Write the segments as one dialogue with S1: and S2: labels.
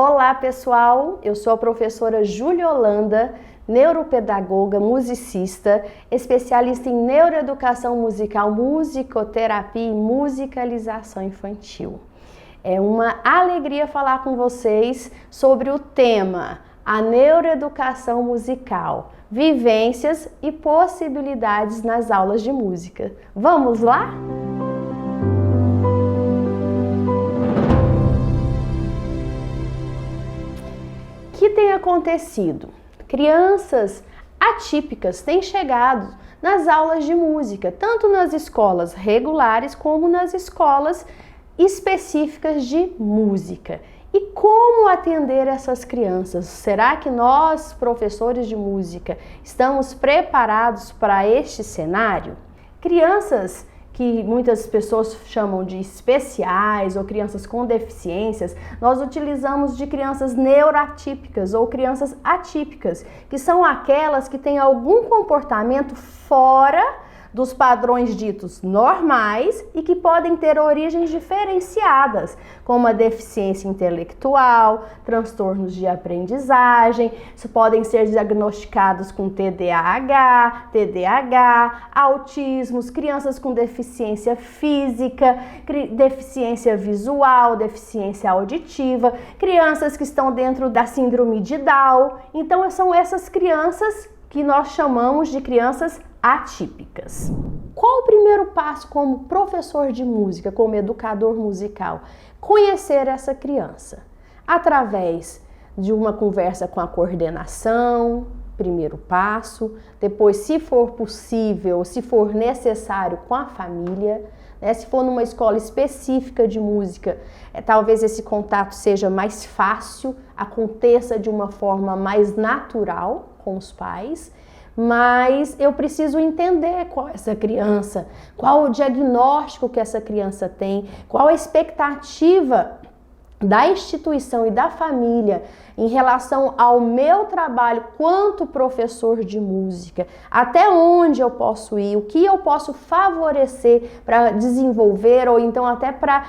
S1: Olá pessoal, eu sou a professora Júlia Holanda, neuropedagoga, musicista, especialista em neuroeducação musical, musicoterapia e musicalização infantil. É uma alegria falar com vocês sobre o tema a neuroeducação musical, vivências e possibilidades nas aulas de música. Vamos lá? O que tem acontecido? Crianças atípicas têm chegado nas aulas de música, tanto nas escolas regulares como nas escolas específicas de música. E como atender essas crianças? Será que nós, professores de música, estamos preparados para este cenário? Crianças que muitas pessoas chamam de especiais ou crianças com deficiências, nós utilizamos de crianças neuroatípicas ou crianças atípicas, que são aquelas que têm algum comportamento fora dos padrões ditos normais e que podem ter origens diferenciadas, como a deficiência intelectual, transtornos de aprendizagem, podem ser diagnosticados com TDAH, autismos, crianças com deficiência física, deficiência visual, deficiência auditiva, crianças que estão dentro da síndrome de Down. Então são essas crianças que nós chamamos de crianças atípicas. Qual o primeiro passo como professor de música, como educador musical? Conhecer essa criança através de uma conversa com a coordenação, primeiro passo, depois, se for possível, se for necessário, com a família, né? Se for numa escola específica de música, talvez esse contato seja mais fácil, aconteça de uma forma mais natural com os pais. Mas eu preciso entender qual é essa criança, qual o diagnóstico que essa criança tem, qual a expectativa da instituição e da família em relação ao meu trabalho quanto professor de música, até onde eu posso ir, o que eu posso favorecer para desenvolver ou então até para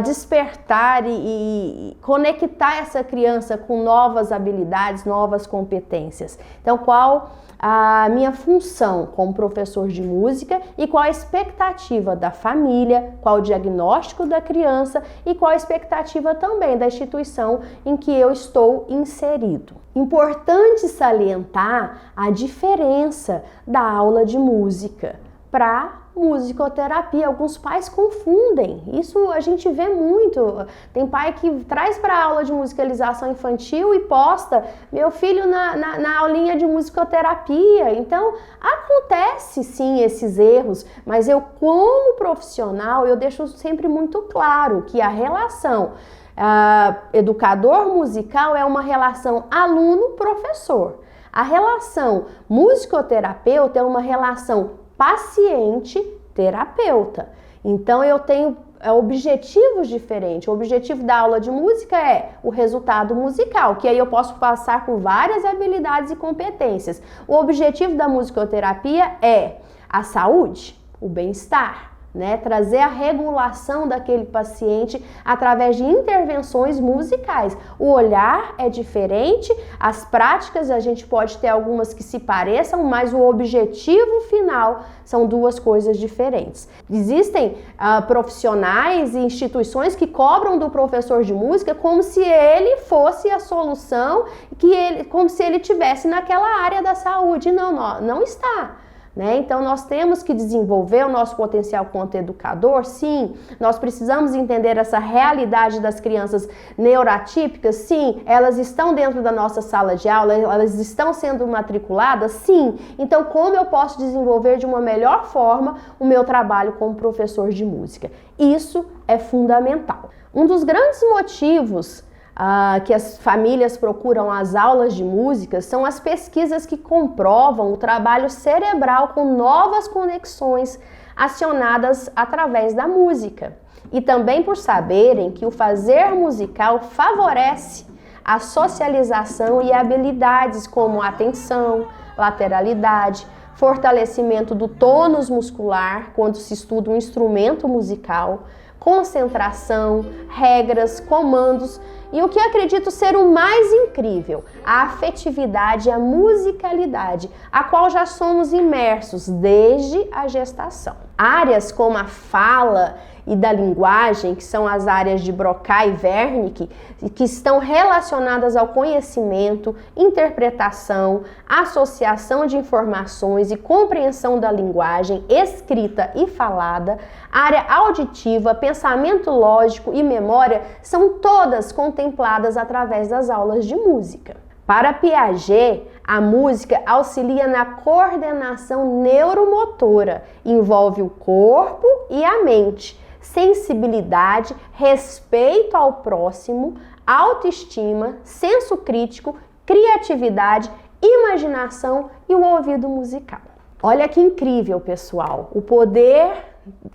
S1: despertar e conectar essa criança com novas habilidades, novas competências. Então, qual a minha função como professor de música e qual a expectativa da família, qual o diagnóstico da criança e qual a expectativa também da instituição em que eu estou inserido. Importante salientar a diferença da aula de música para musicoterapia. Alguns pais confundem, isso a gente vê muito. Tem pai que traz para a aula de musicalização infantil e posta meu filho na aulinha de musicoterapia. Então, acontece sim esses erros, mas eu como profissional, eu deixo sempre muito claro que a relação educador musical é uma relação aluno-professor. A relação musicoterapeuta é uma relação paciente-terapeuta. Então eu tenho objetivos diferentes. O objetivo da aula de música é o resultado musical, que aí eu posso passar por várias habilidades e competências. O objetivo da musicoterapia é a saúde, o bem-estar, né? Trazer a regulação daquele paciente através de intervenções musicais. O olhar é diferente, as práticas a gente pode ter algumas que se pareçam, mas o objetivo final são duas coisas diferentes. Existem profissionais e instituições que cobram do professor de música como se ele fosse a solução, como se ele estivesse naquela área da saúde. Não está. Né? Então, nós temos que desenvolver o nosso potencial quanto educador, sim. Nós precisamos entender essa realidade das crianças neuroatípicas, sim. Elas estão dentro da nossa sala de aula, elas estão sendo matriculadas, sim. Então, como eu posso desenvolver de uma melhor forma o meu trabalho como professor de música? Isso é fundamental. Um dos grandes motivos que as famílias procuram as aulas de música são as pesquisas que comprovam o trabalho cerebral com novas conexões acionadas através da música. E também por saberem que o fazer musical favorece a socialização e habilidades como atenção, lateralidade, fortalecimento do tônus muscular quando se estuda um instrumento musical, concentração, regras, comandos E o que eu acredito ser o mais incrível, a afetividade e a musicalidade, a qual já somos imersos desde a gestação. Áreas como a fala e da linguagem, que são as áreas de Broca e Wernicke, que estão relacionadas ao conhecimento, interpretação, associação de informações e compreensão da linguagem escrita e falada, área auditiva, pensamento lógico e memória, são todas contempladas através das aulas de música. Para Piaget, a música auxilia na coordenação neuromotora, envolve o corpo e a mente, sensibilidade, respeito ao próximo, autoestima, senso crítico, criatividade, imaginação e o ouvido musical. Olha que incrível, pessoal, o poder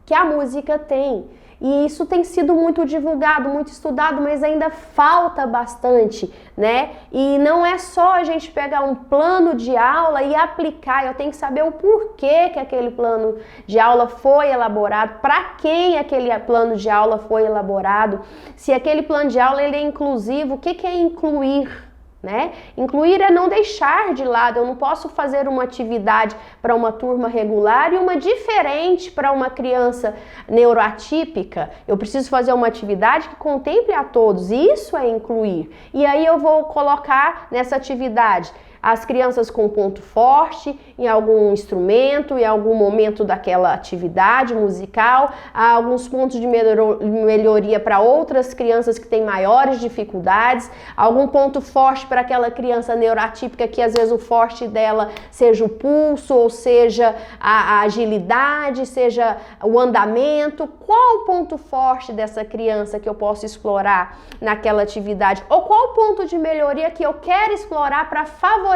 S1: que a música tem. E isso tem sido muito divulgado, muito estudado, mas ainda falta bastante, né? E não é só a gente pegar um plano de aula e aplicar, eu tenho que saber o porquê que aquele plano de aula foi elaborado, para quem aquele plano de aula foi elaborado, se aquele plano de aula ele é inclusivo, o que é incluir? Né? Incluir é não deixar de lado, eu não posso fazer uma atividade para uma turma regular e uma diferente para uma criança neuroatípica. Eu preciso fazer uma atividade que contemple a todos, isso é incluir. E aí eu vou colocar nessa atividade as crianças com ponto forte em algum instrumento, em algum momento daquela atividade musical, há alguns pontos de melhoria para outras crianças que têm maiores dificuldades, algum ponto forte para aquela criança neuroatípica que às vezes o forte dela seja o pulso, ou seja a agilidade, seja o andamento. Qual o ponto forte dessa criança que eu posso explorar naquela atividade? Ou qual o ponto de melhoria que eu quero explorar para favorecer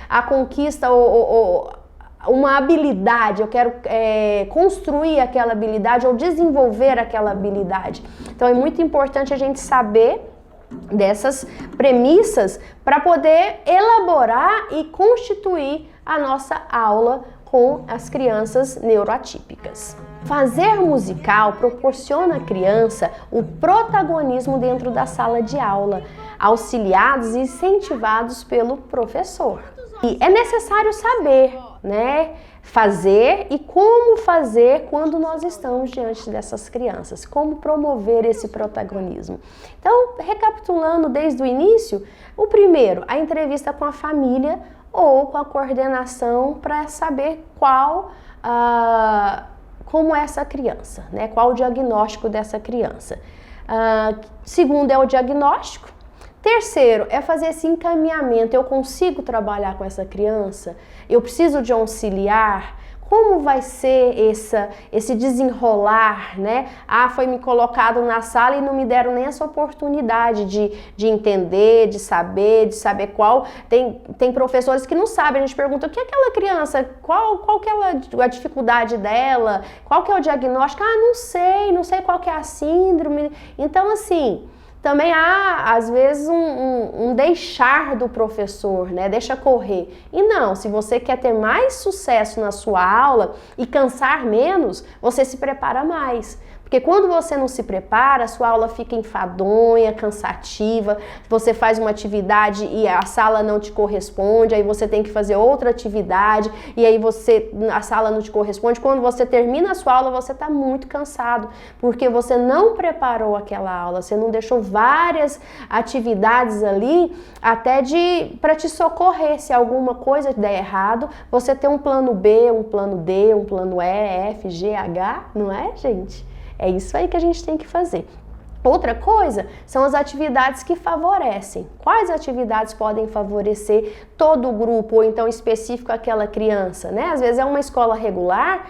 S1: a conquista ou uma habilidade, eu quero construir aquela habilidade ou desenvolver aquela habilidade. Então é muito importante a gente saber dessas premissas para poder elaborar e constituir a nossa aula com as crianças neuroatípicas. Fazer musical proporciona à criança o protagonismo dentro da sala de aula, auxiliados e incentivados pelo professor. E é necessário saber, né, fazer e como fazer quando nós estamos diante dessas crianças, como promover esse protagonismo. Então, recapitulando desde o início, o primeiro, a entrevista com a família ou com a coordenação para saber como é essa criança, né? Qual o diagnóstico dessa criança. Segundo é o diagnóstico. Terceiro é fazer esse encaminhamento. Eu consigo trabalhar com essa criança? Eu preciso de um auxiliar? Como vai ser esse desenrolar, né? Foi me colocado na sala e não me deram nem essa oportunidade de entender, de saber qual. Tem professores que não sabem, a gente pergunta o que é aquela criança, qual que é a dificuldade dela, qual que é o diagnóstico? Não sei qual que é a síndrome. Então, assim, também há, às vezes, um deixar do professor, né? Deixa correr. E não, se você quer ter mais sucesso na sua aula e cansar menos, você se prepara mais. Porque quando você não se prepara, a sua aula fica enfadonha, cansativa, você faz uma atividade e a sala não te corresponde, aí você tem que fazer outra atividade e aí a sala não te corresponde. Quando você termina a sua aula, você está muito cansado, porque você não preparou aquela aula, você não deixou várias atividades ali até para te socorrer. Se alguma coisa der errado, você tem um plano B, um plano D, um plano E, F, G, H, não é, gente? É isso aí que a gente tem que fazer. Outra coisa são as atividades que favorecem. Quais atividades podem favorecer todo o grupo ou então específico aquela criança, né? Às vezes é uma escola regular,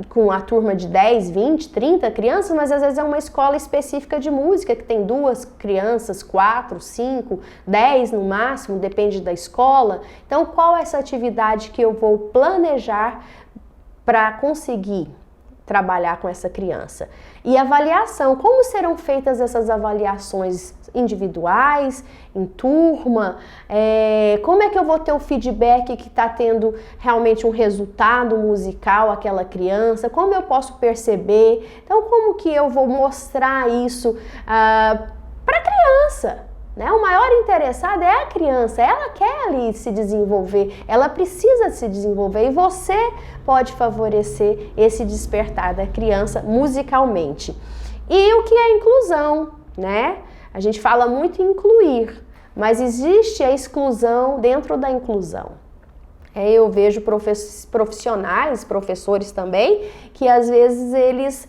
S1: com a turma de 10, 20, 30 crianças, mas às vezes é uma escola específica de música que tem 2 crianças, 4, 5, 10 no máximo, depende da escola. Então, qual é essa atividade que eu vou planejar para conseguir trabalhar com essa criança? E avaliação, como serão feitas essas avaliações individuais, em turma? Como é que eu vou ter o feedback que está tendo realmente um resultado musical aquela criança? Como eu posso perceber? Então, como que eu vou mostrar isso para a criança. Né? O maior interessado é a criança, ela quer ali se desenvolver, ela precisa se desenvolver e você pode favorecer esse despertar da criança musicalmente. E o que é inclusão, né? A gente fala muito em incluir, mas existe a exclusão dentro da inclusão. Eu vejo profissionais, professores também, que às vezes eles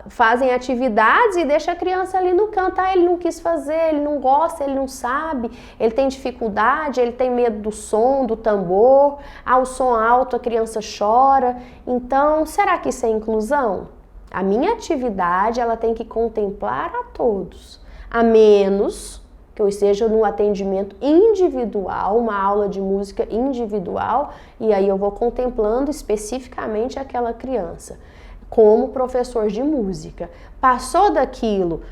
S1: fazem atividades e deixa a criança ali no canto. Ele não quis fazer, ele não gosta, ele não sabe, ele tem dificuldade, ele tem medo do som, do tambor, o som alto, a criança chora. Então, será que isso é inclusão? A minha atividade, ela tem que contemplar a todos, a menos que eu esteja no atendimento individual, uma aula de música individual, e aí eu vou contemplando especificamente aquela criança. Como professor de música, passou daquilo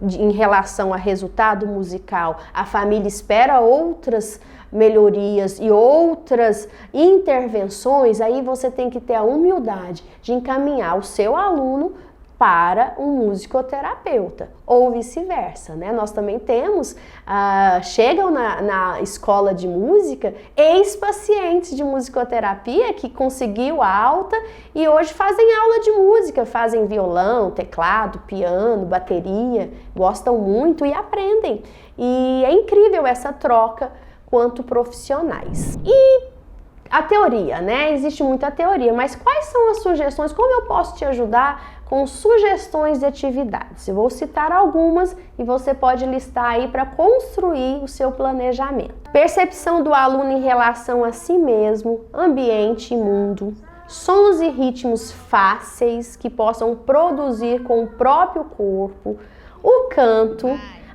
S1: em relação a resultado musical, a família espera outras melhorias e outras intervenções, aí você tem que ter a humildade de encaminhar o seu aluno para um musicoterapeuta, ou vice-versa, né? Nós também temos, chegam na escola de música, ex-pacientes de musicoterapia que conseguiu a alta e hoje fazem aula de música, fazem violão, teclado, piano, bateria, gostam muito e aprendem. E é incrível essa troca quanto profissionais. E a teoria, né? Existe muita teoria, mas quais são as sugestões? Como eu posso te ajudar com sugestões de atividades? Eu vou citar algumas e você pode listar aí para construir o seu planejamento. Percepção do aluno em relação a si mesmo, ambiente e mundo, sons e ritmos fáceis que possam produzir com o próprio corpo, o canto,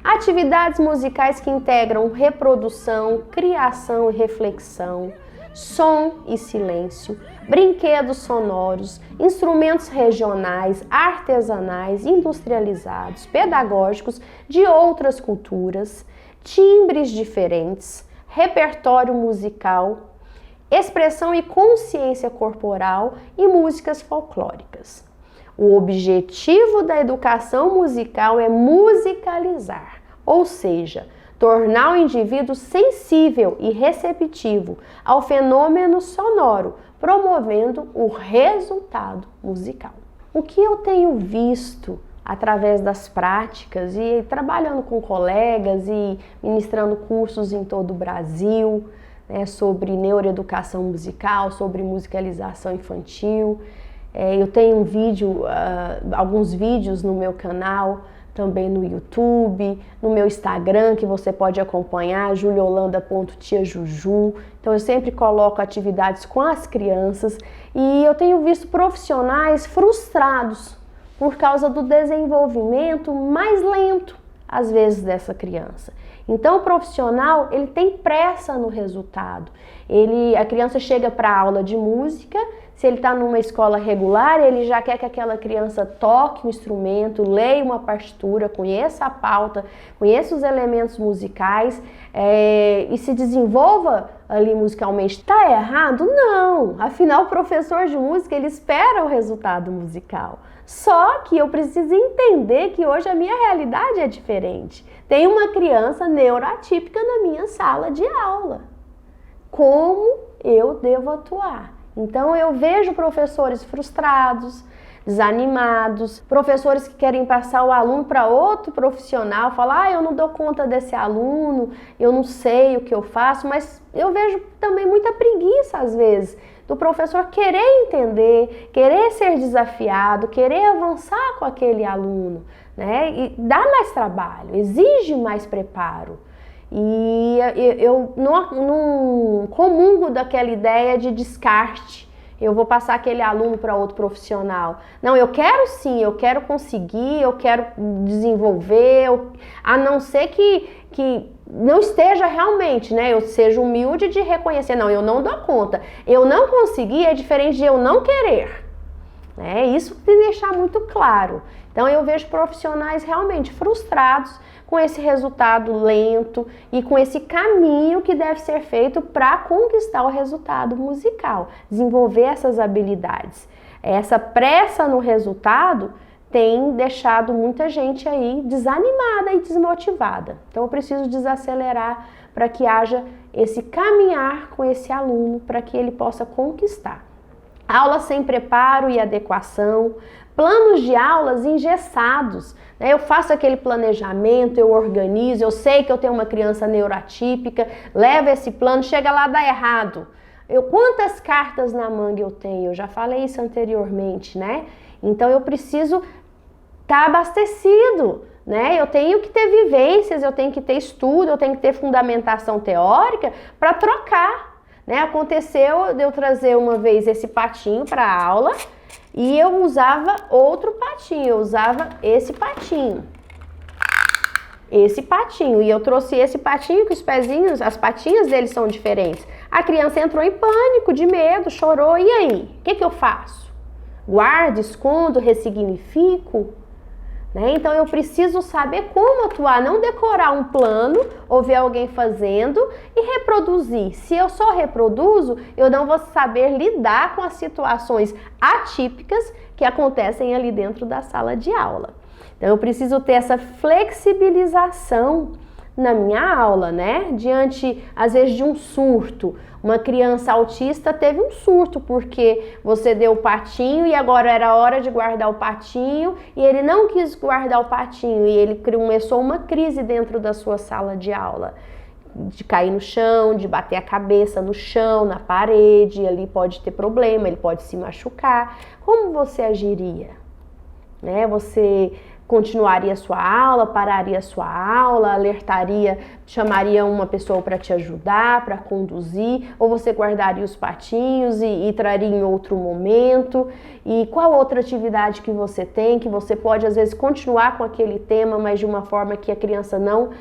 S1: atividades musicais que integram reprodução, criação e reflexão, som e silêncio, brinquedos sonoros, instrumentos regionais, artesanais, industrializados, pedagógicos de outras culturas, timbres diferentes, repertório musical, expressão e consciência corporal e músicas folclóricas. O objetivo da educação musical é musicalizar, ou seja, tornar o indivíduo sensível e receptivo ao fenômeno sonoro, promovendo o resultado musical. O que eu tenho visto através das práticas e trabalhando com colegas e ministrando cursos em todo o Brasil, né, sobre neuroeducação musical, sobre musicalização infantil. Eu tenho alguns vídeos no meu canal, também no YouTube, no meu Instagram, que você pode acompanhar, juliolanda.tiajuju. Então eu sempre coloco atividades com as crianças e eu tenho visto profissionais frustrados por causa do desenvolvimento mais lento, às vezes, dessa criança. Então o profissional, ele tem pressa no resultado. A criança chega para a aula de música, se ele está numa escola regular, ele já quer que aquela criança toque um instrumento, leia uma partitura, conheça a pauta, conheça os elementos musicais e se desenvolva ali musicalmente. Está errado? Não! Afinal, o professor de música, ele espera o resultado musical. Só que eu preciso entender que hoje a minha realidade é diferente. Tem uma criança neuroatípica na minha sala de aula. Como eu devo atuar? Então eu vejo professores frustrados, desanimados, professores que querem passar o aluno para outro profissional, falar, eu não dou conta desse aluno, eu não sei o que eu faço, mas eu vejo também muita preguiça às vezes do professor querer entender, querer ser desafiado, querer avançar com aquele aluno, né? E dá mais trabalho, exige mais preparo. E eu não comungo daquela ideia de descarte. Eu vou passar aquele aluno para outro profissional. Não, eu quero sim, eu quero conseguir, eu quero desenvolver, a não ser que não esteja realmente, né? Eu seja humilde de reconhecer, não, eu não dou conta. Eu não consegui é diferente de eu não querer. Isso tem que deixar muito claro. Então eu vejo profissionais realmente frustrados com esse resultado lento e com esse caminho que deve ser feito para conquistar o resultado musical, desenvolver essas habilidades. Essa pressa no resultado tem deixado muita gente aí desanimada e desmotivada. Então eu preciso desacelerar para que haja esse caminhar com esse aluno, para que ele possa conquistar. Aula sem preparo e adequação, planos de aulas engessados. Eu faço aquele planejamento, eu organizo, eu sei que eu tenho uma criança neuroatípica, levo esse plano, chega lá, dá errado. Quantas cartas na manga eu tenho? Eu já falei isso anteriormente, né? Então eu preciso estar abastecido, né? Eu tenho que ter vivências, eu tenho que ter estudo, eu tenho que ter fundamentação teórica para trocar, né? Aconteceu de eu trazer uma vez esse patinho para a aula e eu usava outro patinho, eu usava esse patinho. E eu trouxe esse patinho que os pezinhos, as patinhas deles são diferentes. A criança entrou em pânico, de medo, chorou, e aí? O que eu faço? Guardo, escondo, ressignifico? Né? Então eu preciso saber como atuar, não decorar um plano ou ver alguém fazendo e reproduzir. Se eu só reproduzo, eu não vou saber lidar com as situações atípicas que acontecem ali dentro da sala de aula. Então eu preciso ter essa flexibilização na minha aula, né? Diante, às vezes, de um surto. Uma criança autista teve um surto porque você deu o patinho e agora era hora de guardar o patinho e ele não quis guardar o patinho e ele começou uma crise dentro da sua sala de aula. De cair no chão, de bater a cabeça no chão, na parede, ali pode ter problema, ele pode se machucar. Como você agiria? Né? Você continuaria a sua aula, pararia a sua aula, alertaria, chamaria uma pessoa para te ajudar, para conduzir, ou você guardaria os patinhos e traria em outro momento? E qual outra atividade que você tem, que você pode às vezes continuar com aquele tema, mas de uma forma que a criança não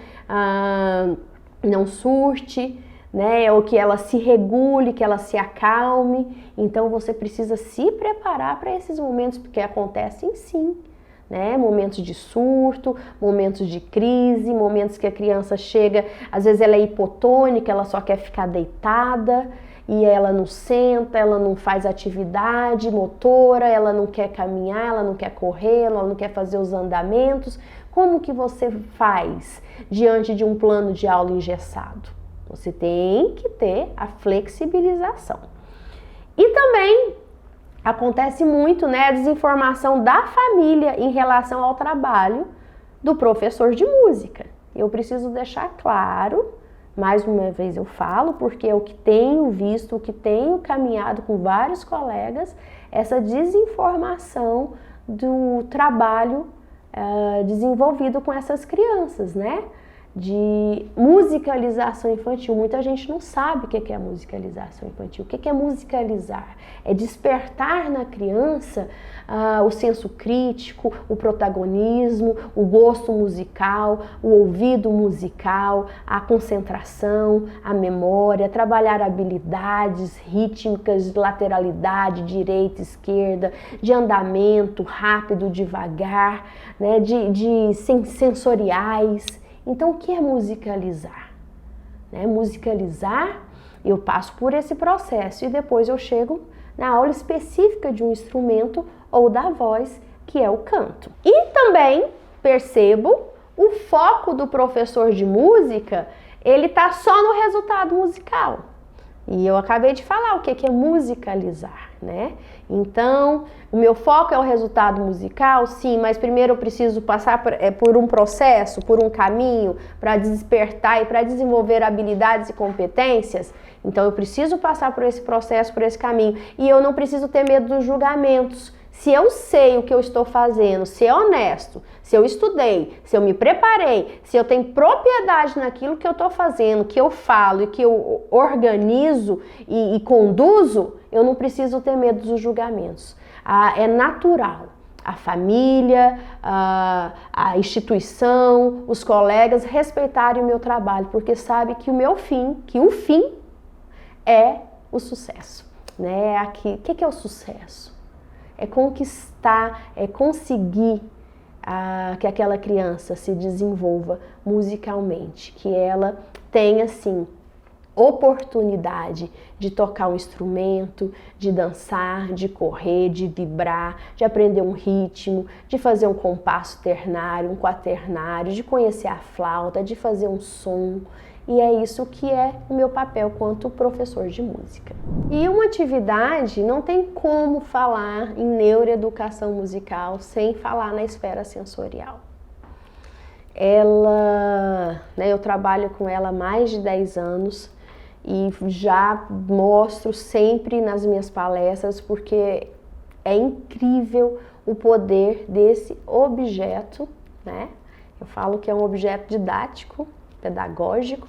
S1: surte, né? Ou que ela se regule, que ela se acalme. Então você precisa se preparar para esses momentos, porque acontecem sim. Né? Momentos de surto, momentos de crise, momentos que a criança chega, às vezes ela é hipotônica, ela só quer ficar deitada e ela não senta, ela não faz atividade motora, ela não quer caminhar, ela não quer correr, ela não quer fazer os andamentos. Como que você faz diante de um plano de aula engessado? Você tem que ter a flexibilização. E também acontece muito, né, a desinformação da família em relação ao trabalho do professor de música. Eu preciso deixar claro, mais uma vez eu falo, porque é o que tenho visto, o que tenho caminhado com vários colegas, essa desinformação do trabalho desenvolvido com essas crianças, né? De musicalização infantil. Muita gente não sabe o que é musicalização infantil. O que é musicalizar? É despertar na criança o senso crítico, o protagonismo, o gosto musical, o ouvido musical, a concentração, a memória, trabalhar habilidades rítmicas, de lateralidade, direita, esquerda, de andamento rápido, devagar, né? de sensoriais. Então, o que é musicalizar? Né? Musicalizar, eu passo por esse processo e depois eu chego na aula específica de um instrumento ou da voz, que é o canto. E também percebo o foco do professor de música, ele está só no resultado musical. E eu acabei de falar o que é musicalizar, né? Então, o meu foco é o resultado musical, sim, mas primeiro eu preciso passar por um processo, por um caminho para despertar e para desenvolver habilidades e competências. Então, eu preciso passar por esse processo, por esse caminho. E eu não preciso ter medo dos julgamentos. Se eu sei o que eu estou fazendo, se é honesto, se eu estudei, se eu me preparei, se eu tenho propriedade naquilo que eu estou fazendo, que eu falo e que eu organizo e conduzo, eu não preciso ter medo dos julgamentos. É natural. A família, a instituição, os colegas respeitarem o meu trabalho, porque sabe que o fim é o sucesso. Né? O que é o sucesso? É conquistar, é conseguir que aquela criança se desenvolva musicalmente, que ela tenha, assim, oportunidade de tocar um instrumento, de dançar, de correr, de vibrar, de aprender um ritmo, de fazer um compasso ternário, um quaternário, de conhecer a flauta, de fazer um som. E é isso que é o meu papel quanto professor de música. E uma atividade, não tem como falar em neuroeducação musical sem falar na esfera sensorial. Eu trabalho com ela há mais de 10 anos e já mostro sempre nas minhas palestras, porque é incrível o poder desse objeto, né? Eu falo que é um objeto didático, pedagógico,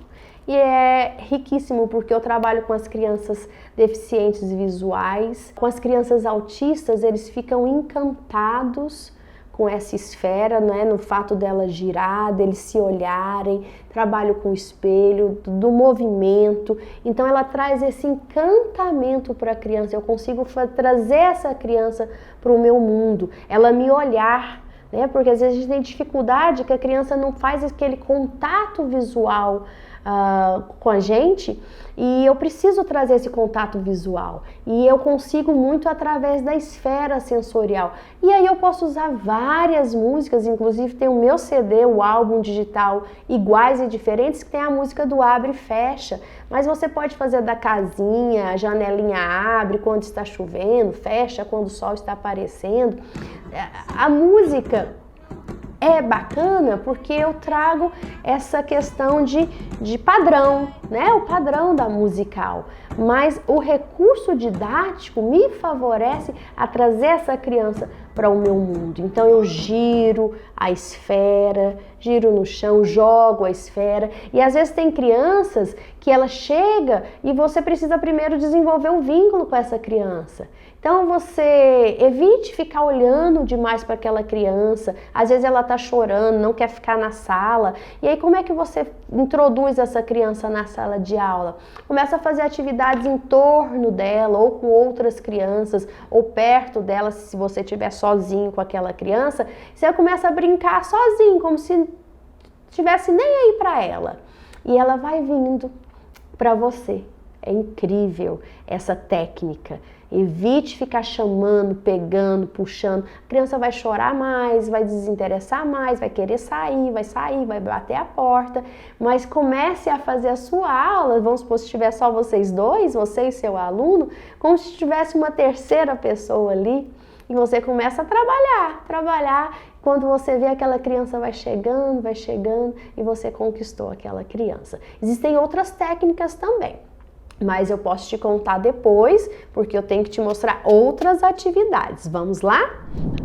S1: e é riquíssimo porque eu trabalho com as crianças deficientes visuais, com as crianças autistas, eles ficam encantados com essa esfera, né, no fato dela girar, deles se olharem, trabalho com o espelho, do movimento. Então ela traz esse encantamento para a criança, eu consigo trazer essa criança para o meu mundo, ela me olhar, né, porque às vezes a gente tem dificuldade que a criança não faz aquele contato visual com a gente, e eu preciso trazer esse contato visual, e eu consigo muito através da esfera sensorial. E aí eu posso usar várias músicas, inclusive tem o meu CD, o álbum digital Iguais e Diferentes, que tem a música do abre e fecha, mas você pode fazer da casinha, a janelinha abre quando está chovendo, fecha quando o sol está aparecendo. A música é bacana porque eu trago essa questão de padrão, né? O padrão da musical. Mas o recurso didático me favorece a trazer essa criança para o meu mundo. Então eu giro a esfera, giro no chão, jogo a esfera. E às vezes tem crianças que ela chega e você precisa primeiro desenvolver um vínculo com essa criança. Então você evite ficar olhando demais para aquela criança. Às vezes ela está chorando, não quer ficar na sala. E aí como é que você introduz essa criança na sala de aula? Começa a fazer atividades em torno dela, ou com outras crianças, ou perto dela, se você estiver sozinho com aquela criança. Você começa a brincar sozinho, como se estivesse nem aí para ela. E ela vai vindo para você. É incrível essa técnica. Evite ficar chamando, pegando, puxando. A criança vai chorar mais, vai desinteressar mais, vai querer sair, vai bater a porta. Mas comece a fazer a sua aula, vamos supor, se tiver só vocês dois, você e seu aluno, como se tivesse uma terceira pessoa ali. E você começa a trabalhar. Quando você vê aquela criança vai chegando e você conquistou aquela criança. Existem outras técnicas também, mas eu posso te contar depois, porque eu tenho que te mostrar outras atividades. Vamos lá?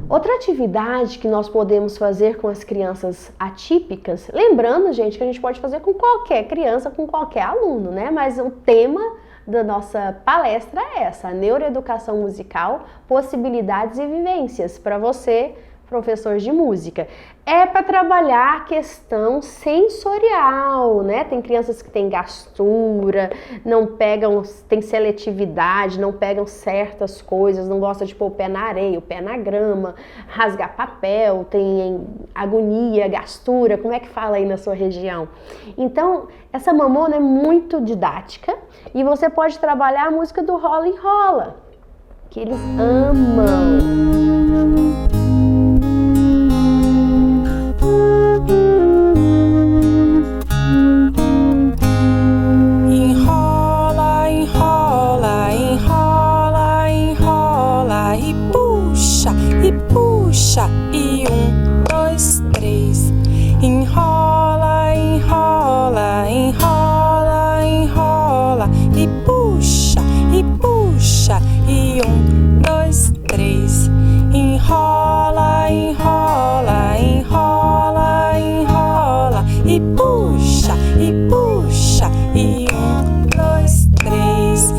S1: Outra atividade que nós podemos fazer com as crianças atípicas, lembrando, gente, que a gente pode fazer com qualquer criança, com qualquer aluno, né? Mas o tema da nossa palestra é essa, a neuroeducação musical, possibilidades e vivências para você, professor de música. É para trabalhar a questão sensorial, né? Tem crianças que têm gastura, não pegam, tem seletividade, não pegam certas coisas, não gostam de pôr o pé na areia, o pé na grama, rasgar papel, tem agonia, gastura, como é que fala aí na sua região? Então, essa mamona é muito didática e você pode trabalhar a música do Rola e Rola, que eles amam.
S2: E 1, 2, 3. Enrola, enrola, enrola, enrola. E puxa, e 1, 2, 3. Enrola, enrola, enrola, enrola. E puxa, e 1, 2, 3.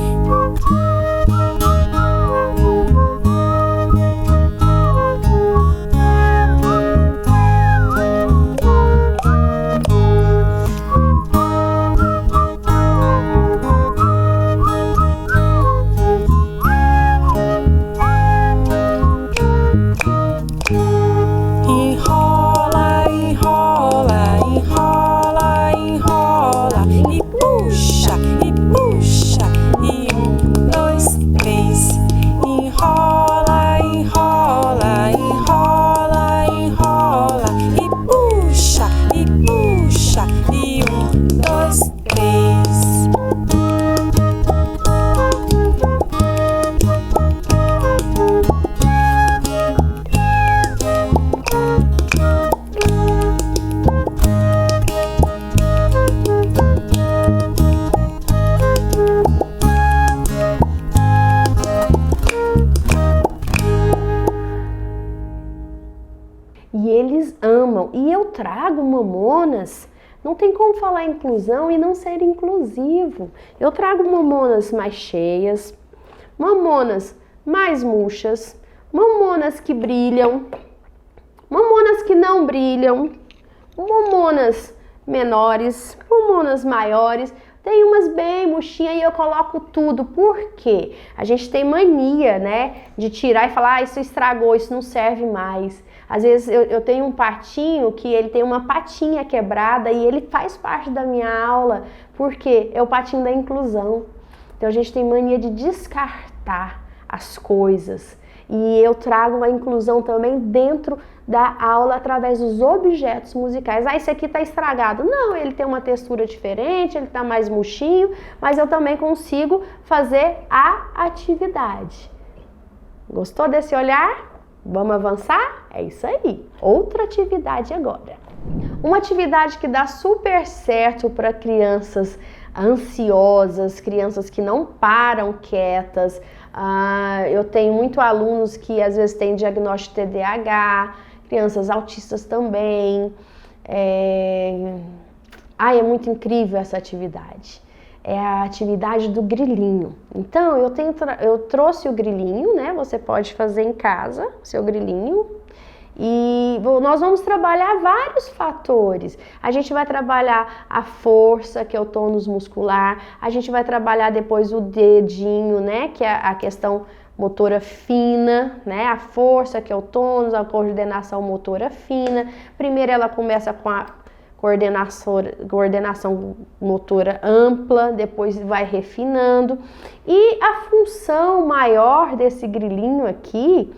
S2: Enrola, enrola, enrola. E puxa.
S1: trago mamonas. Não tem como falar inclusão e não ser inclusivo. Eu trago mamonas mais cheias, mamonas mais murchas, mamonas que brilham, mamonas que não brilham, mamonas menores, mamonas maiores. Tem umas bem murchinhas e eu coloco tudo. Por quê? A gente tem mania, né, de tirar e falar, isso estragou, isso não serve mais. Às vezes eu tenho um patinho que ele tem uma patinha quebrada e ele faz parte da minha aula, porque é o patinho da inclusão. Então a gente tem mania de descartar as coisas. E eu trago a inclusão também dentro da aula através dos objetos musicais. Ah, esse aqui tá estragado. Não, ele tem uma textura diferente, ele tá mais murchinho, mas eu também consigo fazer a atividade. Gostou desse olhar? Vamos avançar? É isso aí. Outra atividade agora. Uma atividade que dá super certo para crianças ansiosas, crianças que não param quietas. Eu tenho muitos alunos que às vezes têm diagnóstico de TDAH, crianças autistas também. É muito incrível essa atividade. É a atividade do grilinho. Então, eu trouxe o grilinho, né? Você pode fazer em casa, seu grilinho. E nós vamos trabalhar vários fatores. A gente vai trabalhar a força, que é o tônus muscular. A gente vai trabalhar depois o dedinho, né? Que é a questão motora fina, né? A força, que é o tônus, a coordenação motora fina. Primeiro ela começa com a coordenação motora ampla, depois vai refinando. E a função maior desse grilinho aqui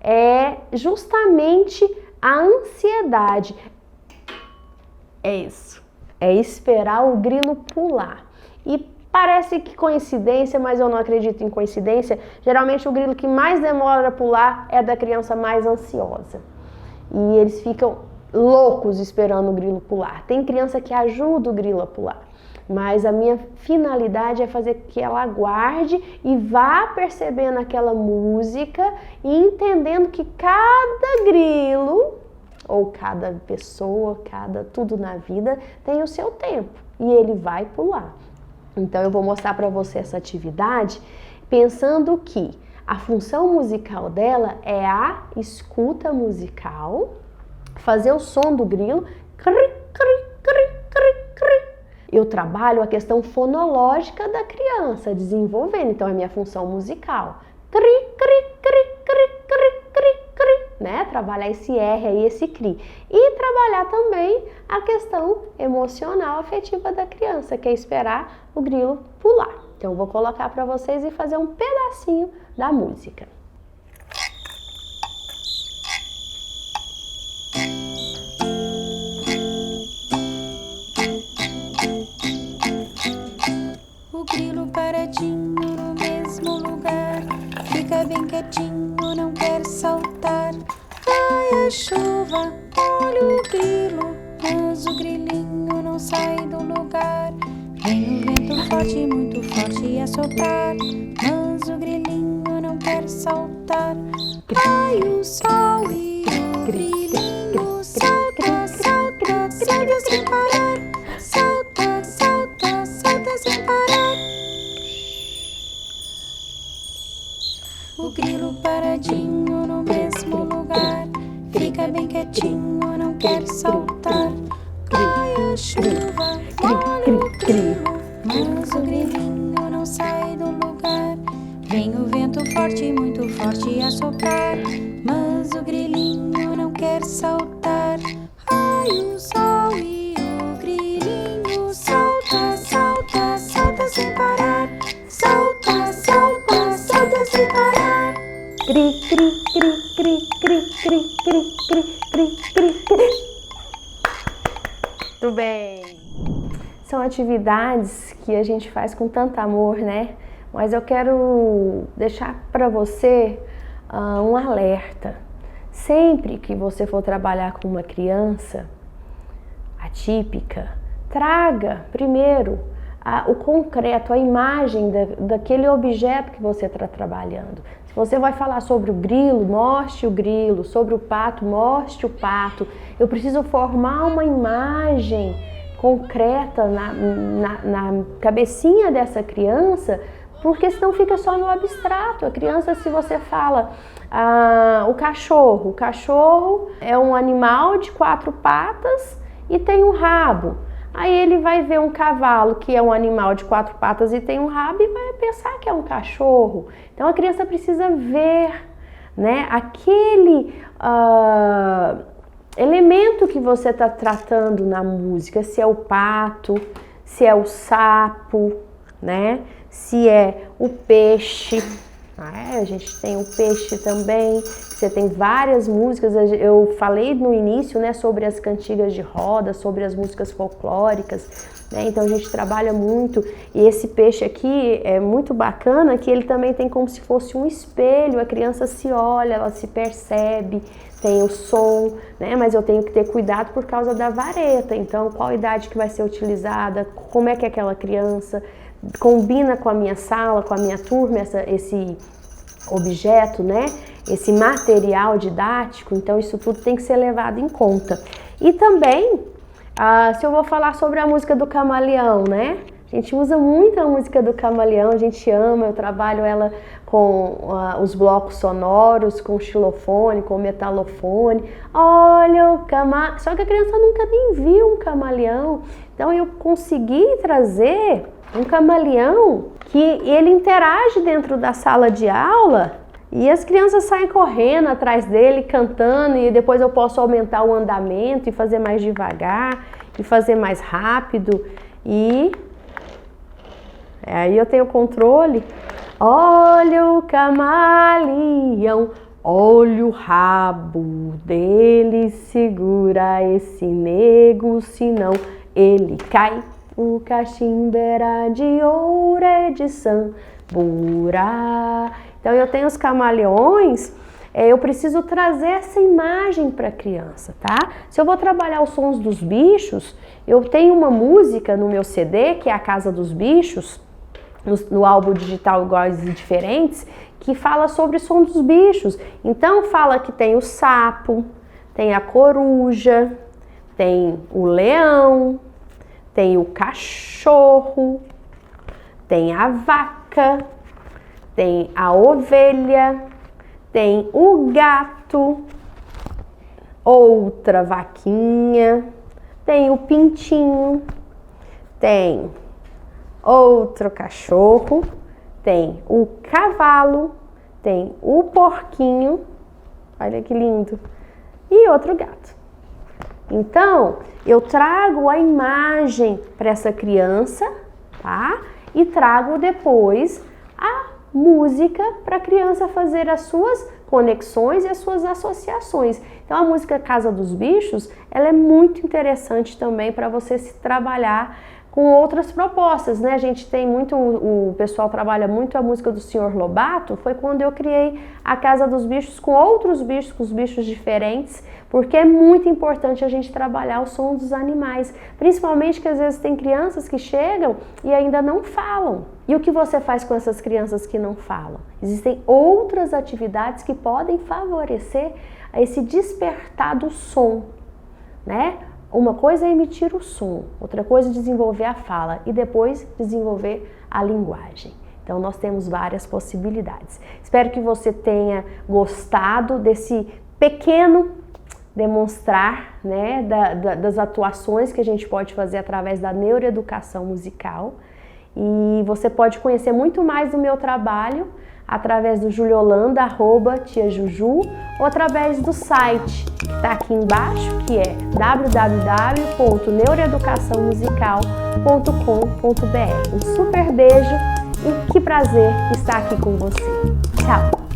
S1: é justamente a ansiedade. É isso. É esperar o grilo pular. E parece que coincidência, mas eu não acredito em coincidência. Geralmente o grilo que mais demora a pular é da criança mais ansiosa. E eles ficam loucos esperando o grilo pular. Tem criança que ajuda o grilo a pular. Mas a minha finalidade é fazer que ela aguarde e vá percebendo aquela música e entendendo que cada grilo, ou cada pessoa, tudo na vida tem o seu tempo e ele vai pular. Então eu vou mostrar para você essa atividade pensando que a função musical dela é a escuta musical, fazer o som do grilo, eu trabalho a questão fonológica da criança, desenvolvendo, então é minha função musical. Né? Trabalhar esse R aí, esse CRI. E trabalhar também a questão emocional, afetiva da criança, que é esperar o grilo pular. Então eu vou colocar para vocês e fazer um pedacinho da música.
S2: Paradinho no mesmo lugar, fica bem quietinho, não quer saltar. Vai a chuva, olha o grilo, mas o grilinho não sai do lugar. Vem o vento forte, muito forte a soprar, mas o grilinho não quer saltar. Vai o sol e o grilinho salta, salta, salta sem parar. Salta, salta, salta sem parar. O grilo paradinho no mesmo lugar, fica bem quietinho, não quer saltar. Cai a chuva, molha o grilo, mas o grilinho não sai do lugar. Vem o vento forte, muito forte a soprar, mas o grilinho não quer saltar. Ai, o sol e o grilinho salta, salta, salta sem parar. Salta, salta, salta sem parar.
S1: Cri, cri, cri, cri, cri, cri, cri, cri, cri, cri, cri. Muito bem. São atividades que a gente faz com tanto amor, né? Mas eu quero deixar para você um alerta. Sempre que você for trabalhar com uma criança atípica, traga primeiro o concreto, a imagem daquele objeto que você está trabalhando. Se você vai falar sobre o grilo, mostre o grilo. Sobre o pato, mostre o pato. Eu preciso formar uma imagem concreta na cabecinha dessa criança, porque senão fica só no abstrato. A criança, se você fala o cachorro é um animal de 4 patas e tem um rabo. Aí ele vai ver um cavalo que é um animal de 4 patas e tem um rabo e vai pensar que é um cachorro. Então a criança precisa ver, né, aquele elemento que você está tratando na música, se é o pato, se é o sapo, né? Se é o peixe. A gente tem o peixe também. Você tem várias músicas. Eu falei no início, né, sobre as cantigas de roda, sobre as músicas folclóricas, né? Então a gente trabalha muito. E esse peixe aqui é muito bacana, que ele também tem como se fosse um espelho. A criança se olha, ela se percebe, tem o som, né? Mas eu tenho que ter cuidado por causa da vareta. Então, qual idade que vai ser utilizada? Como é que é aquela criança? Combina com a minha sala, com a minha turma, esse objeto, né? Esse material didático. Então isso tudo tem que ser levado em conta. E também, se eu vou falar sobre a música do Camaleão, né? A gente usa muito a música do Camaleão, a gente ama, eu trabalho ela com os blocos sonoros, com xilofone, com metalofone. Olha o camaleão, só que a criança nunca nem viu um camaleão. Então eu consegui trazer um camaleão que ele interage dentro da sala de aula e as crianças saem correndo atrás dele, cantando, e depois eu posso aumentar o andamento e fazer mais devagar e fazer mais rápido. E aí eu tenho controle. Olha o camaleão, olha o rabo dele, segura esse nego, senão ele cai. O cachimbo era de ouro, é de Sambura. Então eu tenho os camaleões, eu preciso trazer essa imagem para a criança, tá? Se eu vou trabalhar os sons dos bichos, eu tenho uma música no meu CD, que é a Casa dos Bichos, no álbum digital Iguais e Diferentes, que fala sobre o som dos bichos. Então fala que tem o sapo, tem a coruja, tem o leão, tem o cachorro, tem a vaca, tem a ovelha, tem o gato, outra vaquinha, tem o pintinho, tem outro cachorro, tem o cavalo, tem o porquinho, olha que lindo, e outro gato. Então, eu trago a imagem para essa criança, tá? E trago depois a música para a criança fazer as suas conexões e as suas associações. Então, a música Casa dos Bichos, ela é muito interessante também para você se trabalhar com outras propostas, né? A gente tem muito, o pessoal trabalha muito a música do Sr. Lobato, foi quando eu criei a Casa dos Bichos com outros bichos, com os bichos diferentes, porque é muito importante a gente trabalhar o som dos animais, principalmente que às vezes tem crianças que chegam e ainda não falam. E o que você faz com essas crianças que não falam? Existem outras atividades que podem favorecer esse despertar do som, né? Uma coisa é emitir o som, outra coisa é desenvolver a fala e depois desenvolver a linguagem. Então nós temos várias possibilidades. Espero que você tenha gostado desse pequeno demonstrar, né, das atuações que a gente pode fazer através da neuroeducação musical. E você pode conhecer muito mais do meu trabalho através do juliolanda@tiajuju ou através do site que está aqui embaixo, que é www.neuroeducaçãomusical.com.br. Um super beijo e que prazer estar aqui com você. Tchau!